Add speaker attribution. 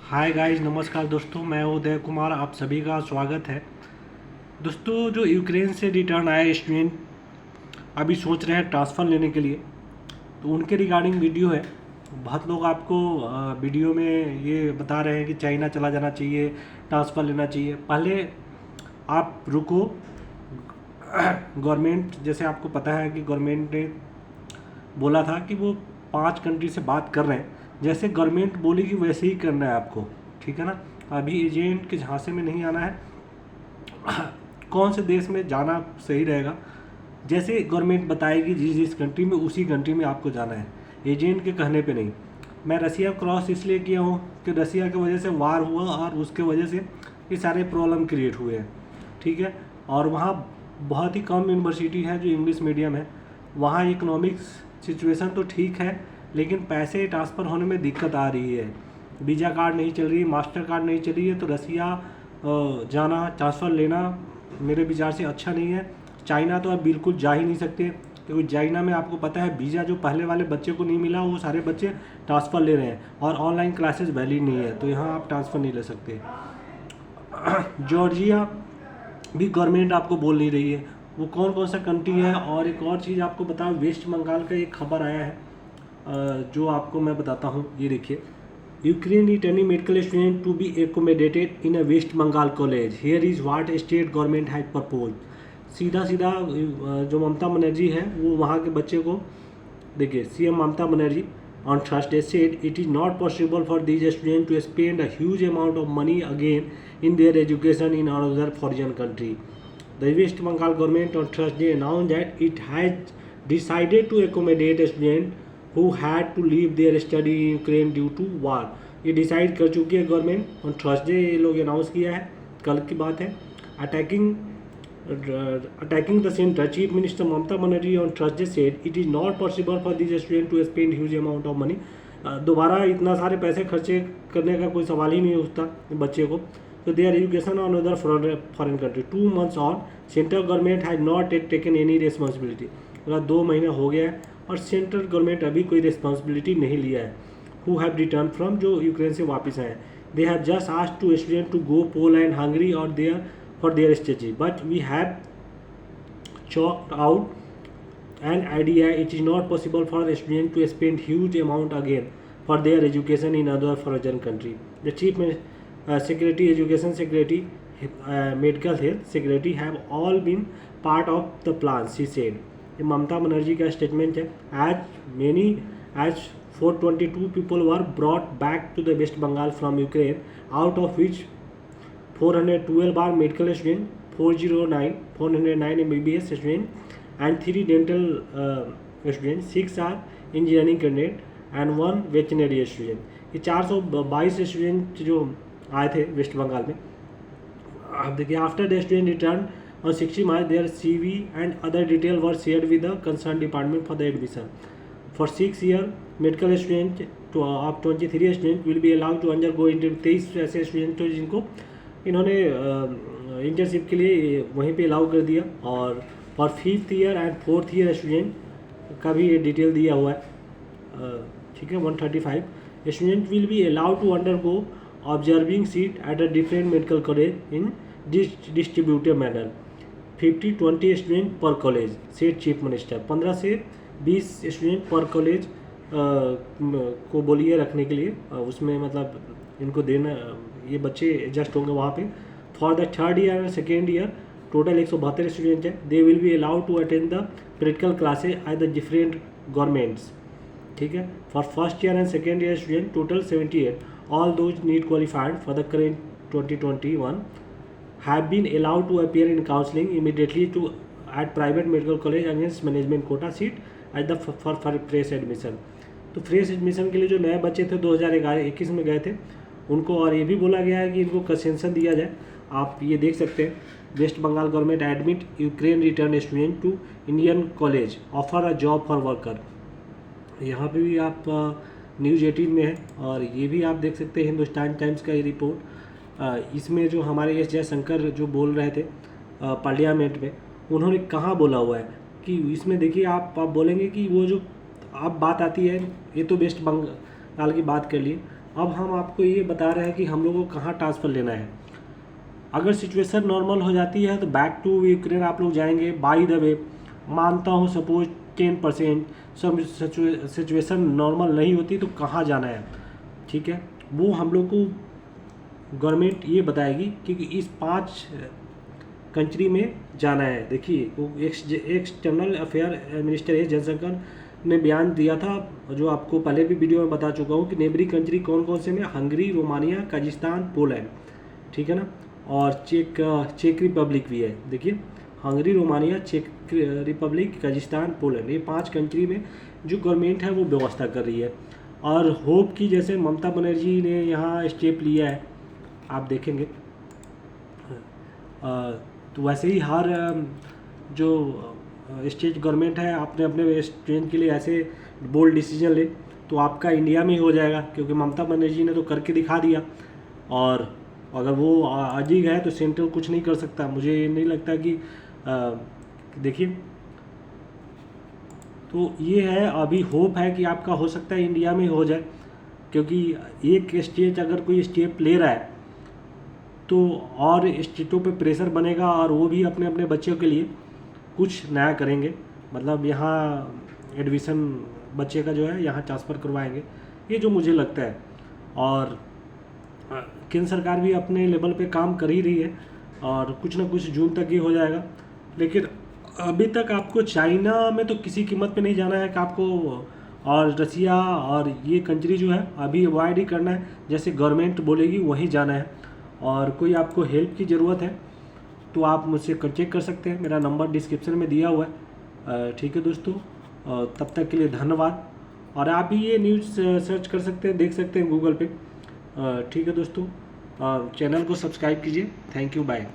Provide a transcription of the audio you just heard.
Speaker 1: Hi guys, नमस्कार दोस्तों। मैं उदय कुमार, आप सभी का स्वागत है। दोस्तों, जो यूक्रेन से रिटर्न आए स्टूडेंट अभी सोच रहे हैं ट्रांसफ़र लेने के लिए, तो उनके रिगार्डिंग वीडियो है। बहुत लोग आपको वीडियो में ये बता रहे हैं कि चाइना चला जाना चाहिए, ट्रांसफ़र लेना चाहिए। पहले आप रुको। गवर्नमेंट, जैसे आपको पता है कि गवर्नमेंट ने बोला था कि वो 5 कंट्री से बात कर रहे हैं। जैसे गवर्नमेंट बोलेगी वैसे ही करना है आपको, ठीक है ना। अभी एजेंट के झांसे में नहीं आना है। कौन से देश में जाना सही रहेगा, जैसे गवर्नमेंट बताएगी जिस जिस कंट्री में, उसी कंट्री में आपको जाना है, एजेंट के कहने पे नहीं। मैं रसिया क्रॉस इसलिए किया हूँ कि रसिया की वजह से वार हुआ और उसके वजह से ये सारे प्रॉब्लम क्रिएट हुए हैं, ठीक है। और वहाँ बहुत ही कम यूनिवर्सिटी है जो इंग्लिश मीडियम है। वहाँ इकोनॉमिक्स सिचुएशन तो ठीक है, लेकिन पैसे ट्रांसफ़र होने में दिक्कत आ रही है। वीज़ा कार्ड नहीं चल रही है, मास्टर कार्ड नहीं चल रही है, तो रसिया जाना, ट्रांसफ़र लेना मेरे विचार से अच्छा नहीं है। चाइना तो आप बिल्कुल जा ही नहीं सकते, क्योंकि चाइना में आपको पता है वीज़ा जो पहले वाले बच्चे को नहीं मिला, वो सारे बच्चे ट्रांसफ़र ले रहे हैं और ऑनलाइन क्लासेस वैलिड नहीं है, तो यहाँ आप ट्रांसफ़र नहीं ले सकते। जॉर्जिया भी गवर्नमेंट आपको बोल नहीं रही है वो कौन कौन सा कंट्री है। और एक और चीज़ आपको बताऊँ, वेस्ट बंगाल का एक खबर आया है, जो आपको मैं बताता हूँ। ये देखिए, Ukraine returning medical student to be accommodated in a West Bengal college, here is what state government has propose. सीधा सीधा जो ममता बनर्जी है वो वहाँ के बच्चे को, देखिए, CM Mamata Banerjee on Thursday said it is not possible for these students to spend a huge amount of money again in their education in another foreign country. The West Bengal government on Thursday announced that it has decided to accommodate students who had to leave their study in Ukraine due to war. ये decide कर चुकी है government. On Thursday ये लोग announce किया है, कल की बात है। Attacking the center, Chief Minister Mamata Banerjee on Thursday said it is not possible for these students to spend huge amount of money. दोबारा इतना सारे पैसे खर्चे करने का कोई सवाल ही नहीं उठता बच्चे को। तो there education on other foreign country 2 months on, central government has not taken any responsibility. मतलब 2 महीने हो गया है और सेंट्रल गवर्नमेंट अभी कोई रिस्पॉन्सिबिलिटी नहीं लिया है। हु हैव रिटर्न फ्रॉम, जो यूक्रेन से वापस आए हैं, they have just asked to student to go Poland, Hungary और there for their strategy, but we have chalked out an idea it is not possible for a student to spend huge amount again for their education in other foreign country. The chief secretary, education secretary, medical health secretary have all been part of the plan, she said. ये ममता बनर्जी का statement है। as 422 people were brought back to the West Bengal from Ukraine, out of which 412 are medical student, 409 MBBS student and 3 dental student, 6 are engineering candidate and 1 veterinary student. ये 422 student जो आए थे waste Bengal में। अब देखिए, after the student return on 60 March, their CV and other detail were shared with the concerned department for the admission. For 6 year medical student to up 23 student will be allowed to undergo interview। 23 ऐसे student तो जिनको इन्होंने internship के लिए वहीं पे allow कर दिया। और for 5th year and 4th year student का भी ये डिटेल दिया हुआ है, ठीक है। 135 student will be allowed to undergo observing seat at a different medical college in distributive manner. 50-20 student per college, said chief minister. 15 से 20 स्टूडेंट पर कॉलेज को बोलिए रखने के लिए, उसमें मतलब इनको देना, ये बच्चे एडजस्ट होंगे वहाँ पे। For the 3rd year and 2nd year total 172 student हैं। They will be allowed to attend the practical classes at the different governments, ठीक है। For 1st year and 2nd year student total 78, all those NEET qualified for the current 2021 have been allowed to appear in counselling immediately to at private medical college against management quota seat at the for fresh admission. तो fresh admission के लिए जो नए बच्चे थे 2021 में गए थे उनको, और ये भी बोला गया है कि इनको कंसेशन दिया जाए। आप ये देख सकते हैं, West Bengal government admit Ukraine return student to Indian college, offer a job for worker. यहाँ पे भी आप न्यूज़ 18 में है, और ये भी आप देख सकते हैं हिंदुस्तान टाइम्स का ये रिपोर्ट। इसमें जो हमारे एस जयशंकर जो बोल रहे थे पार्लियामेंट में, उन्होंने कहाँ बोला हुआ है कि इसमें देखिए, आप बोलेंगे कि वो जो आप बात आती है, ये तो वेस्ट बंगाल की बात कर लिए, अब हम आपको ये बता रहे हैं कि हम लोगों को कहाँ ट्रांसफ़र लेना है। अगर सिचुएशन नॉर्मल हो जाती है तो बैक टू यूक्रेन आप लोग जाएंगे। बाय द वे, मानता हूँ सपोज 10% सब सिचुएशन नॉर्मल नहीं होती तो कहाँ जाना है, ठीक है, वो हम लोग को गवर्नमेंट ये बताएगी क्योंकि इस 5 कंट्री में जाना है। देखिए वो एक्सटर्नल अफेयर मिनिस्टर है जयशंकर ने बयान दिया था, जो आपको पहले भी वीडियो में बता चुका हूँ कि नेबरी कंट्री कौन कौन से में, हंगरी, रोमानिया, कजाकिस्तान, पोलैंड, ठीक है ना, और चेक रिपब्लिक भी है। देखिए हंगरी, रोमानिया, चेक रिपब्लिक, कजाकिस्तान, पोलैंड, ये 5 कंट्री में जो गवर्नमेंट है वो व्यवस्था कर रही है। और होप की जैसे ममता बनर्जी ने यहाँ स्टेप लिया है, आप देखेंगे तो वैसे ही हर जो स्टेट गवर्नमेंट है अपने अपने स्टेट के लिए ऐसे बोल्ड डिसीजन ले तो आपका इंडिया में ही हो जाएगा, क्योंकि ममता बनर्जी ने तो करके दिखा दिया। और अगर वो अजीब है तो सेंट्रल कुछ नहीं कर सकता। मुझे नहीं लगता कि देखिए, तो ये है, अभी होप है कि आपका हो सकता है इंडिया में हो जाए, क्योंकि एक स्टेट अगर कोई स्टेप ले रहा है तो और स्टेटों पे प्रेशर बनेगा और वो भी अपने अपने बच्चों के लिए कुछ नया करेंगे। मतलब यहाँ एडमिशन बच्चे का जो है यहाँ ट्रांसफ़र करवाएंगे, ये जो मुझे लगता है। और केंद्र सरकार भी अपने लेवल पे काम कर ही रही है और कुछ ना कुछ जून तक ही हो जाएगा। लेकिन अभी तक आपको चाइना में तो किसी कीमत पे नहीं जाना है कि आपको, और रसिया और ये कंट्री जो है अभी अवॉइड ही करना है, जैसे गवर्नमेंट बोलेगी वहीं जाना है। और कोई आपको हेल्प की ज़रूरत है तो आप मुझसे कॉन्टेक्ट कर सकते हैं, मेरा नंबर डिस्क्रिप्शन में दिया हुआ है, ठीक है दोस्तों। तब तक के लिए धन्यवाद। और आप भी ये न्यूज़ सर्च कर सकते हैं, देख सकते हैं गूगल पे, ठीक है दोस्तों। चैनल को सब्सक्राइब कीजिए। Thank you, bye.